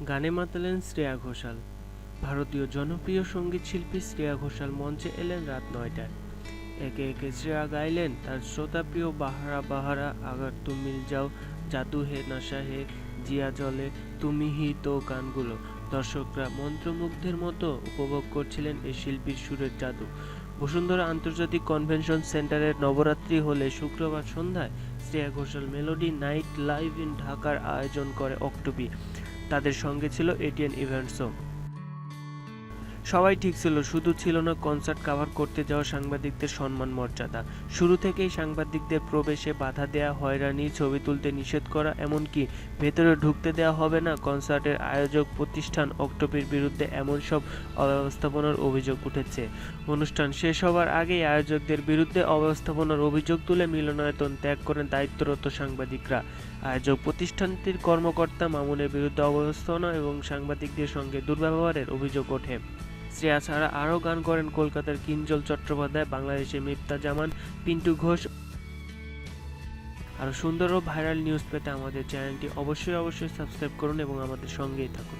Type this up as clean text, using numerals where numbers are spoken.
গানে মাতালেন শ্রেয়া ঘোষাল। ভারতীয় জনপ্রিয় সঙ্গীত শিল্পী শ্রেয়া ঘোষাল মঞ্চে এলেন রাত ৯টায়। একে একে শ্রেয়া গাইলেন তার শ্রোতাপ্রিয় বাহারা বাহারা, আগার তুম মিল যাও, জাদু হে নশা হে, জিয়া জলে, তুমি হি তো গানগুলো। দর্শকরা মন্ত্রমুগ্ধের মতো উপভোগ করছিলেন এই শিল্পীর সুরের জাদু। বসুন্ধরা আন্তর্জাতিক কনভেনশন সেন্টারের নবরাত্রি হলে শুক্রবার সন্ধ্যায় Shreya Ghoshal melody night live in ঢাকার আয়োজন করে অক্টোবি। তাদের সঙ্গে ছিল এটিএন ইভেন্টসও। সবাই ঠিক ছিল, শুধু ছিল না কনসার্ট কাভার করতে যাওয়া সাংবাদিকদের সম্মান মর্যাদা। শুরু থেকেই সাংবাদিকদের প্রবেশে বাধা দেয়া, হয়রানি, ছবি তুলতে নিষেধ করা, এমনকি ভেতরে ঢুকতে দেওয়া হবে না। কনসার্টের আয়োজক প্রতিষ্ঠান অক্টোবির বিরুদ্ধে এমন সব অব্যবস্থাপনার অভিযোগ উঠেছে। অনুষ্ঠান শেষ হবার আগেই আয়োজকদের বিরুদ্ধে অব্যবস্থাপনার অভিযোগ তুলে মিলনায়তন ত্যাগ করেন দায়িত্বরত সাংবাদিকরা। আয়োজক প্রতিষ্ঠানটির কর্মকর্তা মামুনের বিরুদ্ধে অব্যবস্থাপনা এবং সাংবাদিকদের সঙ্গে দুর্ব্যবহারের অভিযোগ ওঠে। শ্রেয়া ছাড়া আরও গান করেন কলকাতার কিঞ্জল চট্টোপাধ্যায়, বাংলাদেশের মিফতা জামান, পিন্টু ঘোষ। আরও সুন্দর ও ভাইরাল নিউজ পেতে আমাদের চ্যানেলটি অবশ্যই সাবস্ক্রাইব করুন এবং আমাদের সঙ্গেই থাকুন।